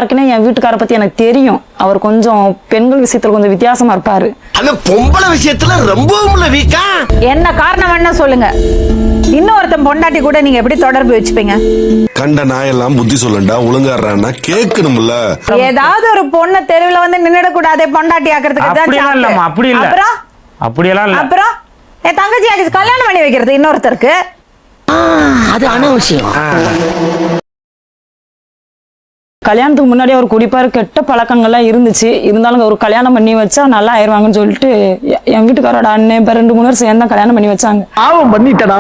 யாருக்குன்னா என் வீட்டுக்கார பத்தி எனக்கு தெரியும். அவர் கொஞ்சம் பெண்கள் விஷயத்துல கொஞ்சம் வித்தியாசமா இருப்பாரு. அந்த பொம்பளை விஷயத்துல ரொம்பவும் வீக்கா. என்ன காரணம் என்ன சொல்லுங்க. இன்னொருத்தன் பொண்டாட்டி கூட நீங்க எப்படி தொடர்பு வச்சுப்பீங்க? கண்ட நாயெல்லாம் புத்தி சொல்லண்டா ஒழுங்காடுறான்னா கேட்கணும்ல. ஏதாவது ஒரு பொண்ணு தெருவுல வந்து நின்னுட கூடாதே பொண்டாட்டி ஆக்குறதுக்கு தான். அப்படி இல்ல. அப்புறம் அப்படியெல்லாம் இல்ல. அப்புறம் என் தங்கச்சி கல்யாணம் பண்ணி வைக்கிறது இன்னொருத்தருக்கு. அது அனாவசியம். கல்யாணத்துக்கு முன்னாடி அவர் குடிப்பாரு, கெட்ட பழக்கங்கள்லாம் இருந்துச்சு. இருந்தாலும் அவர் கல்யாணம் பண்ணி வச்சா நல்லா ஆயிடுவாங்கன்னு சொல்லிட்டு என் வீட்டுக்காரோட அண்ணன் இப்ப 2-3 வருஷம் சேர்ந்தா கல்யாணம் பண்ணி வச்சாங்க. பாவம் பண்ணிட்டடா,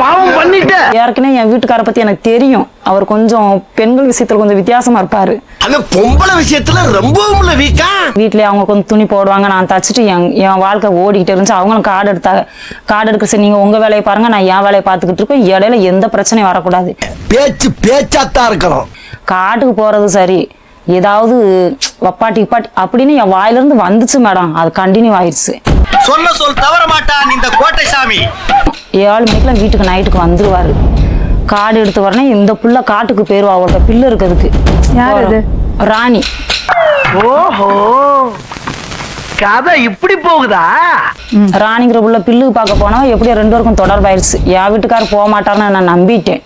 பாவம் பண்ணிட்ட. யாருக்குன்னா என் வீட்டுக்கார பத்தி எனக்கு தெரியும். அவர் கொஞ்சம் பெண்கள் விஷயத்துல கொஞ்சம் வித்தியாசமா இருப்பாரு. அந்த பொம்பளை விஷயத்துல ரொம்பவும் வீக்கா. வீட்லயே அவங்க கொஞ்சம் துணி போடுவாங்க, நான் தச்சுட்டு என் வாழ்க்கை ஓடிக்கிட்டு இருந்துச்சு. அவங்களும் கார்டு எடுத்தாங்க. கார்டு எடுக்க சரி நீங்க உங்க வேலையை பாருங்க, நான் என் வேலையை பார்த்துக்கிட்டு இருப்பேன். இடையில எந்த பிரச்சனையும் வரக்கூடாது. பேச்சாத்தான் இருக்கணும். காட்டுக்கு போறது சரி, ஏதாவது வப்பாட்டி அப்படின்னு என் வாயிலிருந்து வந்துச்சு மேடம். அது கண்டினியூ ஆயிடுச்சு. சொல்ல சொல் தவற மாட்டான் இந்த கோட்டை சாமி. 7 மணிக்கெல்லாம் வீட்டுக்கு நைட்டுக்கு வந்துருவாரு. காடு எடுத்து வரணும். இந்த புள்ள காட்டுக்கு போயிருவா. அவரோட பிள்ளை இருக்கிறதுக்கு. யார் அது? ராணி. ஓஹோ, கதை இப்படி போகுதா? ராணிங்கிற புள்ள பில்லுக்கு பார்க்க போனா எப்படியோ 2 பேருக்கும் தொடர்பாயிருச்சு. என் வீட்டுக்காரர் போக மாட்டாருன்னு நான் நம்பிட்டேன்.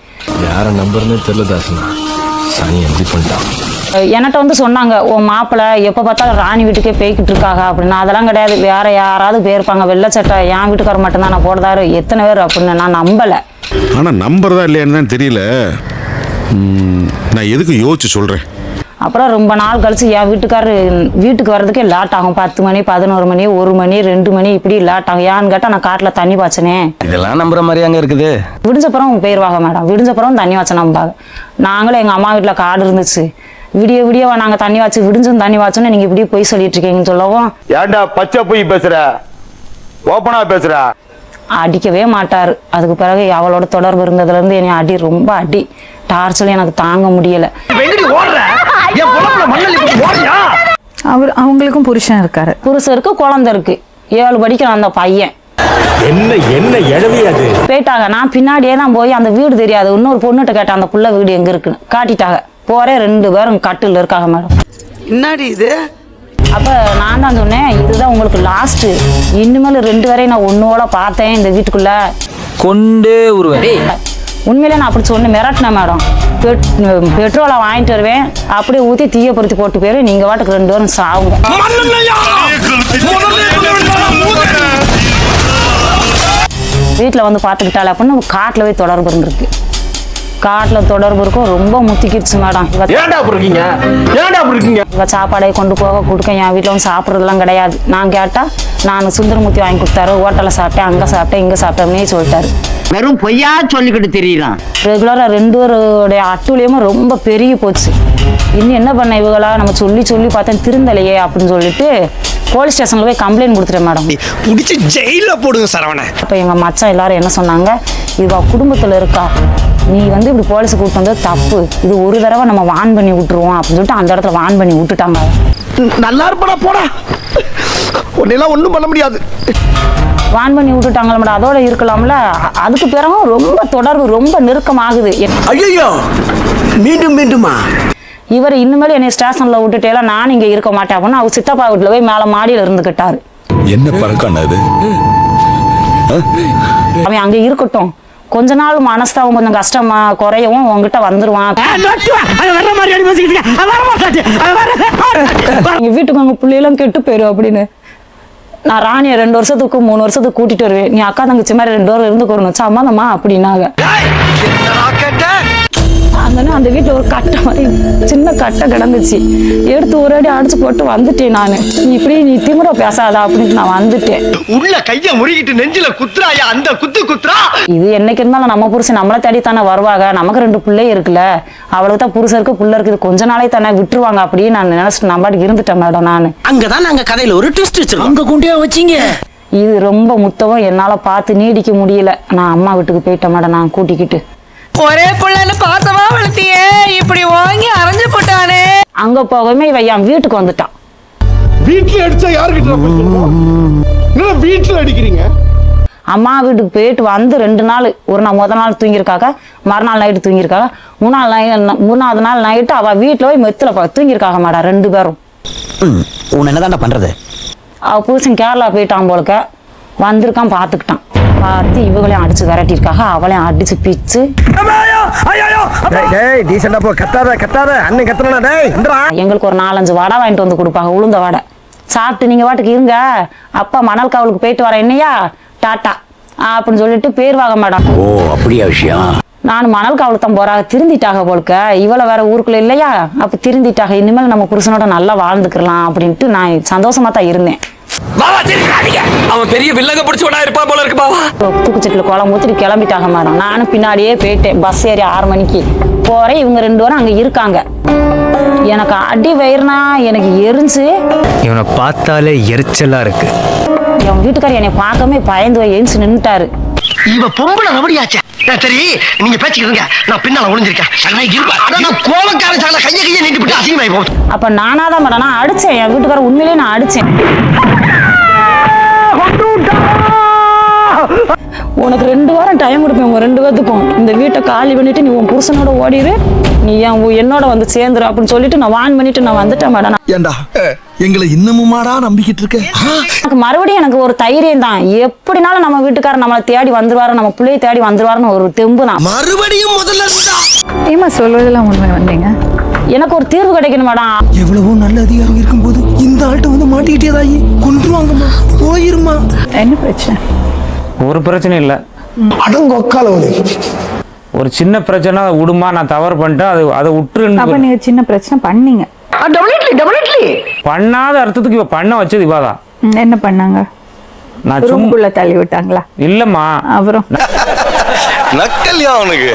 யார நம்பர்னே தெரியல தாசனா. சனி எம்பி பண்ணிட்டான். என்கிட்ட வந்து சொன்னாங்க, உன் மாப்பிள்ளை எப்ப பார்த்தாலும் ராணி வீட்டுக்கே போய்கிட்டு இருக்காங்க அப்படின்னு. அதெல்லாம் கிடையாது, வேற யாராவது போயிருப்பாங்க. வெள்ளச்சட்டை என் வீட்டுக்காரர் மட்டும்தான் நான் போடுதாரு. எத்தனை பேர் அப்படின்னு நான் நம்பல. ஆனா நம்புறதா இல்லையான்னு தான் தெரியல. நான் எதுக்கு யோசிச்சு சொல்றேன். அப்புறம் ரொம்ப நாள் கழிச்சு என் வீட்டுக்கு வர்றதுக்கே லேட் ஆகும். 10 மணி, 11 மணி, 1 மணி, 2 மணி இப்படி லேட் ஆகும். ஏன்னு கேட்டா நான் காட்டுல தண்ணி பாய்ச்சனே. இதெல்லாம் நம்புற மாதிரி அங்க இருக்குது. விடிஞ்சப்புறம் போயிருவாங்க மேடம். விடிஞ்சப்புறம் தண்ணி வாய்ச்ச நம்பாங்க. நாங்களும் எங்க அம்மா வீட்டுல காடு இருந்துச்சு. விடிய நாங்க தண்ணி வாய்ச்சி விடிஞ்சும் தண்ணி வாய்ச்சோன்னு நீங்க இப்படி போய் சொல்லிட்டு இருக்கீங்கன்னு சொல்லவும், ஏன்டா பச்சை போய் பேசுற, ஓப்பனா பேசுற. அடிக்கவே மாட்டாரு. அதுக்கு பிறகு அவளோட தொடர்பு இருந்ததுல இருந்து என்னை அடி, ரொம்ப அடி டார்ச்சல் எனக்கு தாங்க முடியல. அவங்களுக்கும் புருஷன் இருக்காரு. புருஷருக்கு குழந்தை இருக்கு. 7 படிக்கிறான் அந்த பையன். என்ன எழவியாது போயிட்டாங்க. நான் பின்னாடியே தான் போய், அந்த வீடு தெரியாது, இன்னொரு பொண்ணுகிட்ட கேட்டேன் அந்த புள்ள வீடு எங்க இருக்குன்னு. காட்டிட்டாங்க. போறே 2 பேரும் கட்டில் இருக்காங்க மேடம். என்னடி இது? அப்ப நான் தான் சொன்னேன், இதுதான் உங்களுக்கு லாஸ்ட். இனிமேல் 2 பேரையும் நான் ஒன்னோட பார்த்தேன் இந்த வீட்டுக்குள்ள கொண்டே உருவேன். உண்மையிலே நான் அப்படி சொன்ன மிரட்டினேன் மேடம். பெட்ரோலை வாங்கிட்டு வருவேன், அப்படியே ஊற்றி தீய பொருத்தி போட்டு போயிரு, நீங்க வாட்டுக்கு 2 பேரும் சாவுங்க. வீட்டில் வந்து பார்த்துக்கிட்டாலே அப்படின்னு காட்டில் போய் தொடர்பு இருந்திருக்கு. காட்டில் தொடர்பு இருக்கும். ரொம்ப முத்திக்கிடுச்சு மேடம். இவ சாப்பாடை கொண்டு போக கொடுக்க என் வீட்டில் வந்து சாப்பிட்றதுலாம் கிடையாது. நான் கேட்டா நான் சுந்தரமூர்த்தி வாங்கி கொடுத்தாரு, ஹோட்டலில் சாப்பிட்டேன், அங்கே சாப்பிட்டேன், இங்கே சாப்பிட்டேன்னே சொல்லிட்டாரு. வெறும் பொய்யா சொல்லிக்கிட்டு தெரியலாம். ரெகுலரா 2 பேருடைய அட்டூழியமும் ரொம்ப பெருகி போச்சு. இன்னும் என்ன பண்ண இவங்களா, நம்ம சொல்லி பார்த்தேன் திருந்தலையே அப்படின்னு சொல்லிட்டு போலீஸ் ஸ்டேஷன்ல போய் கம்ப்ளைண்ட் கொடுத்துட்டேன் மேடம். புடிச்சு ஜெயில போடுங்க சரவண. அப்ப எங்க மச்சான் எல்லாரும் என்ன சொன்னாங்க, இவ குடும்பத்துல இருக்கா, நீ வந்து இப்படி போலீஸ் கூப்பிட்டு வந்தது தப்பு, இது ஒரு தடவை நம்ம வான் பண்ணி விட்டுருவோம் அப்படின்னு சொல்லிட்டு அந்த இடத்துல வான் பண்ணி விட்டுட்டாங்க. நல்லா இருப்படா போடா, உன்னெல்லாம் ஒண்ணும் பண்ண முடியாது. வான் பண்ணி விட்டுட்டாங்களா மேடம். அதோட இருக்கலாம்ல. அதுக்கு பிறகு ரொம்ப தொடர்பு ரொம்ப நெருக்கமாகுது. ஐயோ, மீண்டுமா இவர் இன்னுமேல் என்னை ஸ்டேஷன்ல விட்டுட்டேலாம் நான் இங்க இருக்க மாட்டேன் அப்படின்னு அவர் சித்தப்பா வீட்டுல போய் மேல மாடியில இருந்துகிட்டாரு. என்ன பழக்கம் அது? அவன் அங்க இருக்கட்டும், கொஞ்ச நாள் மனஸ்தாவும் கொஞ்சம் கஷ்டமா குறையவும் உங்ககிட்ட வந்துருவான். எங்க வீட்டுக்கு அங்க பிள்ளையெல்லாம் கெட்டு போயிரும் அப்படின்னு. நான் ராணியை 2 வருஷத்துக்கு 3 வருஷத்துக்கு கூட்டிட்டு வருவேன். நீ அக்கா தங்கச்சி மாதிரி 2 பேரும் இருந்துக்கணும் சம்மந்தமா அப்படின்னாங்க. அந்த வீட்டுல ஒரு கட்டை மாதிரி சின்ன கட்டை கிடந்துச்சு. எடுத்து ஒரு அடி அடிச்சு போட்டு வந்துட்டேன் நானு. நீ திமிர பேசாதா அப்படின்னு நான் வந்துட்டேன். உள்ள கைய முறுகிட்டு நெஞ்சில குத்துறாயா, அந்த குத்துறா. இது என்னைக்கு இருந்தாலும் நம்ம புருஷன் நம்மளை தேடி தானே வருவாங்க. நமக்கு 2 பிள்ளை இருக்குல்ல, அவளுக்கு தான் புருஷன் இருக்கு, புள்ள இருக்குது, கொஞ்ச நாளே தானே விட்டுருவாங்க அப்படின்னு நான் நினைச்சிட்டு நம்பாட்டி இருந்துட்டேன் மேடம். நானு அங்கதான் நாங்க கதையில ஒரு ட்விஸ்ட் வச்சிருக்கோம். அங்க கொண்டே வச்சீங்க. இது ரொம்ப முத்தவும் என்னால பார்த்து நீடிக்க முடியல. நான் அம்மா வீட்டுக்கு போயிட்டேன் மேடம். நான் கூட்டிக்கிட்டு ஒரே பிள்ளைன்னு பாசமா வளர்த்தியே, இப்படி வாங்கி அரைஞ்சு போட்டானே. அங்க போகவே இவன் என் வீட்டுக்கு வந்துட்டான். வீட்டுல அடிச்சா யாருக்கிட்ட வீட்டுல அடிக்கிறீங்க? அம்மா வீட்டுக்கு போயிட்டு வந்து 2 நாள், முதல் நாள் தூங்கியிருக்காங்க, மறுநாள் நைட்டு தூங்கியிருக்காங்க, மூணாவது நாள் நைட்டு அவள் வீட்டில் போய் மெத்துல தூங்கியிருக்காங்க மேடம் 2 பேரும். உன்னை என்னதான்டா பண்றது? அவள் புருஷன் கேரளா போயிட்டான் போலக்க, வந்திருக்கான் பார்த்துக்கிட்டான். பார்த்து இவங்களையும் அடிச்சு விரட்டியிருக்காங்க, அவளையும் அடிச்சு பிச்சு. எங்களுக்கு ஒரு 4-5 வடை வாங்கிட்டு வந்து கொடுப்பாங்க, உளுந்த வடை. சாப்பிட்டு நீங்க வாட்டுக்கு இருங்க, அப்பா மணல் காவலுக்கு போயிட்டு வரேன் என்னையா டாட்டா அப்படின்னு சொல்லிட்டு பேருவாங்க மேடம். ஓ அப்படியா விஷயம்? நான் மணல் காவலுக்கு தான் போறாங்க, திருந்திட்டாக போலுக்க. இவ்வளவு வேற ஊருக்குள்ள இல்லையா, அப்ப திருந்திட்டாக. இனிமேல் நம்ம புருஷனோட நல்லா வாழ்ந்துக்கலாம் அப்படின்ட்டு நான் சந்தோஷமா தான் இருந்தேன். அவன் பெரிய வில்லங்க பிடிச்சவனா இருப்பா போல இருக்கு பாவா. தூக்குச்சட்டில குளம் ஊத்திட்டு கிளம்பிட்டாங்க மேடம். நானும் பின்னாடியே போயிட்டேன். பஸ் ஏறி 6 மணிக்கு போறேன். இவங்க 2 பேரும் அங்க இருக்காங்க. எனக்கு அடி வயிறுனா எனக்கு எரிஞ்சு, இவனை பார்த்தாலே எரிச்சலா இருக்கு. என் வீட்டுக்காரர் என்னை பார்க்கவே பயந்து எரிஞ்சு நின்னுட்டாரு. இவ பொம்பளை ரவடியாச்சே. சரி நீங்க பேசிக்கிறீங்க, நான் பின்னால ஒளிஞ்சிருக்கேன். கோவக்காரன் கையை நீட்டிவிட்டு அசிங்கமாயி போகுது. அப்ப நானாதான் மேடம் நான் அடிச்சேன். என் வீட்டுக்காரர் உண்மையிலேயே நான் அடிச்சேன். உனக்கு 2 வாரம் டைம் கொடுப்பேன் உங்க 2 பேத்துக்கும். இந்த வீட்டை காலி பண்ணிட்டு நீ உன் புருஷனோட ஓடிடு, நீ என்னோட வந்து சேர்ந்துரு அப்படின்னு சொல்லிட்டு நான் வான் பண்ணிட்டு நான் வந்துட்டேன் மேடம். ஏண்டா எங்களை இன்னமுமாடா நம்பிக்கிட்டு இருக்க? எனக்கு மறுபடியும் எனக்கு ஒரு தைரியம் தான். எப்படினாலும் நம்ம வீட்டுக்காரர் நம்மளை தேடி வந்துருவாரு, நம்ம பிள்ளையை தேடி வந்துருவாருன்னு ஒரு தெம்பு தான். மறுபடியும் முதல்ல ஏமா சொல்வதெல்லாம் உண்மை வந்தீங்க? எனக்கு ஒரு தீர்வு கிடைக்கணும் மேடம். எவ்வளவோ நல்ல அதிகாரம் இருக்கும்போது இந்த ஆள்கிட்ட வந்து மாட்டிக்கிட்டேதாயி கொன்றுவாங்கம்மா, போயிருமா. என்ன பிரச்சனை? ஒரு பிரச்சனை இல்லை. அடங்கொக்காலவனே ஒரு சின்ன பிரச்சனை விடுமா, நான் தவறு பண்ணிட்டேன், அதை அப்ப விட்டுருன்னு நீங்க சின்ன பிரச்சனை பண்ணீங்க. பண்ணாத அர்த்தத்துக்கு இவ பண்ண வச்சது இவாதான். என்ன பண்ணாங்க? நான் சும்மா ரூம்குள்ள தள்ளி விட்டாங்களா? இல்லம்மா. அப்புறம் நக்கல்யா அவனுக்கு.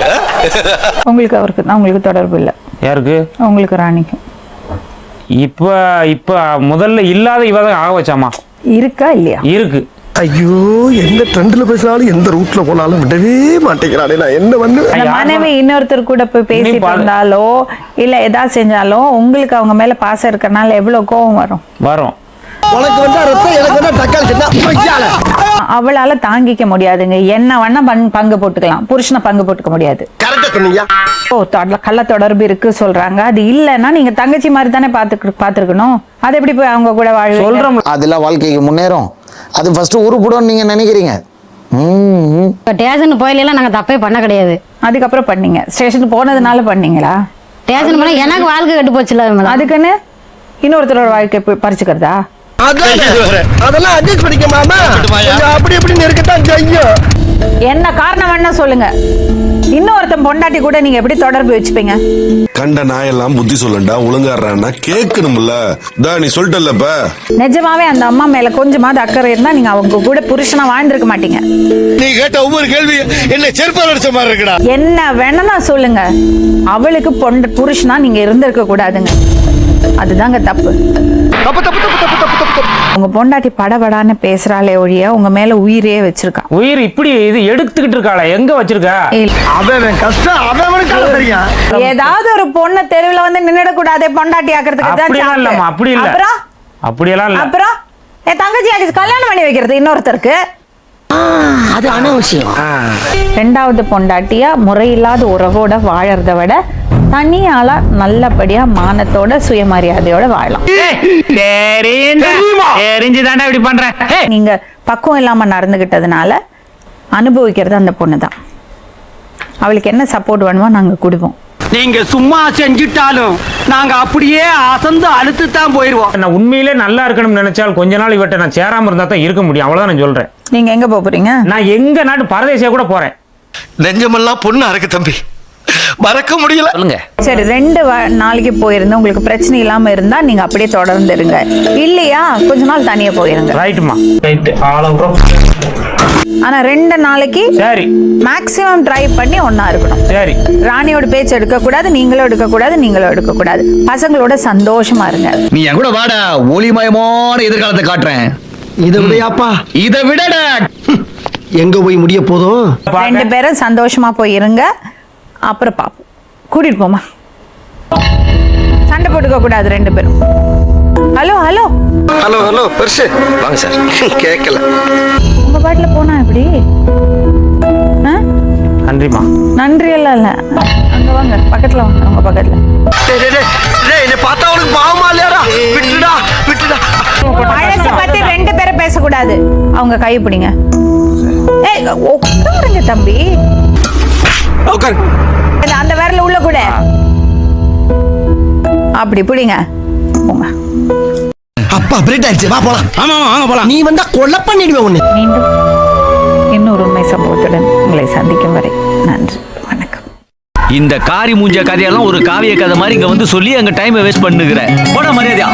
உங்களுக்கு அவருக்கு தான் உங்களுக்கு தொடர்பு இல்லை? யாருக்கு? உங்களுக்கு ராணிக்கும். இப்ப முதல்ல இல்லாத இவதான் ஆக வச்சாமா. இருக்கா இல்லையா? இருக்கு. ஐயோ எந்த ட்ரெண்ட்ல பேசினாலும் எந்த ரூட்ல போனாலும் விடவே மாட்டேங்கிறானே. நான் என்ன பண்ணுவேன்? அந்த மனைவி இன்னொருத்தர் கூட போய் பேசிட்டு இருந்தாலோ இல்ல ஏதாவது செஞ்சாலோ உங்களுக்கு அவங்க மேல பாசம் இருக்கறனால எவ்வளவு கோவம் வரும். உனக்கு வந்தா ரத்தம், எனக்கு வந்தா தக்காளி சட்னா. அவளால தாங்கிக்க முடியாதுங்க. என்ன வேணா பங்கு போட்டுக்கலாம், புருஷனை பங்கு போட்டுக்க முடியாது. கரெக்டா சொன்னீங்க. ஓ கள்ள தொடர்பு இருக்கு சொல்றாங்க. அது இல்லன்னா நீங்க தங்கச்சி மாதிரி தானே பாத்துருக்கணும். அது எப்படி போய் அவங்க கூட வாழ் சொல்றோம். அதெல்லாம் வாழ்க்கைக்கு முன்னேறும். அது ஃபர்ஸ்ட் உருப்படும் நீங்க நினைக்கிறீங்க. ஸ்டேஷன் போயிலாம் நாங்க தப்பே பண்ண கிடையாது. அதுக்கப்புறம் பண்ணீங்க, ஸ்டேஷனுக்கு போனதுனால பண்ணீங்களா? ஸ்டேஷன் போனா எனக்கு வாழ்க்கை கெட்டு போச்சுல. அதுக்குன்னு இன்னொருத்தரோட வாழ்க்கை பறிச்சுக்கிறதா? அதெல்லாம் அட்ஜஸ்ட் பண்ணிக்க மாமா. அப்படி இப்படி இருக்கத்தான் செய்யும். என்ன காரணம் வேணா சொல்லுங்க. இன்னொருத்தன் பொண்டாட்டி கூட நீங்க எப்படி தொடர்பு வச்சுப்பீங்க? கண்ட நாயெல்லாம் புத்தி சொல்லண்டா, ஒழுங்காடுறான்னா கேட்கணும்ல. நீ சொல்லிட்டல்லப்ப. நிஜமாவே அந்த அம்மா மேல கொஞ்சமாவது அக்கறை இருந்தா நீங்க அவங்க கூட புருஷனா வாழ்ந்திருக்க மாட்டீங்க. நீ கேட்ட ஒவ்வொரு கேள்வி என்ன செருப்பால் அடிச்ச மாதிரி இருக்குடா. என்ன வேணா சொல்லுங்க, அவளுக்கு புருஷனா நீங்க இருந்திருக்க கூடாதுங்க. அதுதாங்க தப்பு. உங்க பொண்டாட்டி படபடான்னு பேசுறாளே ஒழிய உங்க மேல உயிரே வச்சிருக்கா. உயிர் இப்படி இது எடுத்துக்கிட்டு இருக்காளா? எங்க வச்சிருக்கா? அவன் கஷ்டம் அவனுக்கு தெரியும். ஏதாவது ஒரு பொண்ணு தெருவுல வந்து நின்னுட கூடாதே பொண்டாட்டி ஆக்குறதுக்கு. அப்படியெல்லாம் இல்லம்மா, அப்படி இல்ல. அப்புறம் அப்படியெல்லாம் இல்ல. அப்புறம் என் தங்கச்சி ஆக்கி கல்யாணம் பண்ணி வைக்கிறது இன்னொருத்தருக்கு. அது அனாவசியம். 2வது பொண்டாட்டியா முறையில்லாத உறவோட வாழறத விட தனியால நல்லபடியா மானத்தோட சுயமரியாதையோட வாழலாம். இப்படி பண்றேன். நீங்க பக்குவம் இல்லாம நடந்துகிட்டதுனால அனுபவிக்கிறது அந்த பொண்ணு தான். அவளுக்கு என்ன சப்போர்ட் வேணுமோ நாங்க கொடுப்போம். நீங்க சும்மா செஞ்சுட்டாலும் நாங்க அப்படியே அசந்து அழுத்து தான் போயிருவோம். நான் உண்மையிலே நல்லா இருக்கணும்னு நினைச்சால் கொஞ்ச நாள் இவட்ட நான் சேராம இருந்தா தான் இருக்க முடியும். அவ்வளவுதான் நான் சொல்றேன். நீங்க எங்க போறீங்க? நான் எங்க நாட்டு பரதேசியா கூட போறேன். நெஞ்சமெல்லாம் பொண்ணா இருக்கு தம்பி, மறக்க முடியல. சொல்லுங்க. சரி 2 நாளைக்கு போயிருந்து உங்களுக்கு பிரச்சனை இல்லாம இருந்தா நீங்க அப்படியே தொடர்ந்து இருங்க. இல்லையா கொஞ்ச நாள் தனியா போயிருங்க. ரைட்டுமா, ரைட். ஆனா 2 நாளைக்கு சரி மேக்ஸிமம் ட்ரை பண்ணி ஒண்ணா இருக்கணும். சரி. ராணியோட பேச்சு எடுக்க கூடாது, நீங்களும் எடுக்க கூடாது, நீங்களும் எடுக்க கூடாது. பசங்களோட சந்தோஷமா இருங்க. நீ என் கூட வாடா, ஒளிமயமான எதிர்காலத்தை காட்டுறேன். இதை விடையாப்பா, இதை விடடா. எங்க போய் முடிய போதும். 2 பேரும் சந்தோஷமா போய் இருங்க. அப்புறம் பாப்போம். கூட்டிட்டு போமா. சண்டை போட்டுக்க கூடாது 2 பேரும். ஹலோ ஹலோ ஹலோ ஹலோ பெருசு வாங்க சார். கேட்கல. உங்க பாட்டுல போனா எப்படி? ஆ? நன்றிம்மா. நன்றி எல்லாம் இல்ல. அங்க வாங்க, பக்கத்துல வாங்க, உங்க பக்கத்துல. என்ன பார்த்தா உனக்கு பாவமா இல்லையாடா? விட்டுடா விட்டுடா. பழச பத்தி 2 பேரும் பேசக்கூடாது. அவங்க கை பிடிங்க. ஏய் உட்காருங்க தம்பி. அந்த விரல உள்ள கூட அப்படி பிடிங்க. போங்க. அப்பா பிரேட் ஆயிடுச்சு, வா போலாம். ஆமா வாங்க போலாம். நீ வந்தா கொலை பண்ணிடுவேன் உன்னை. மீண்டும் இன்னொரு உண்மை சம்பவத்துடன் உங்களை சந்திக்கும் வரை நன்றி, வணக்கம். இந்த காரி மூஞ்ச கதையெல்லாம் ஒரு காவிய கதை மாதிரி இங்க வந்து சொல்லி அங்க டைமை வேஸ்ட் பண்ணுகிற போட மரியாதையா.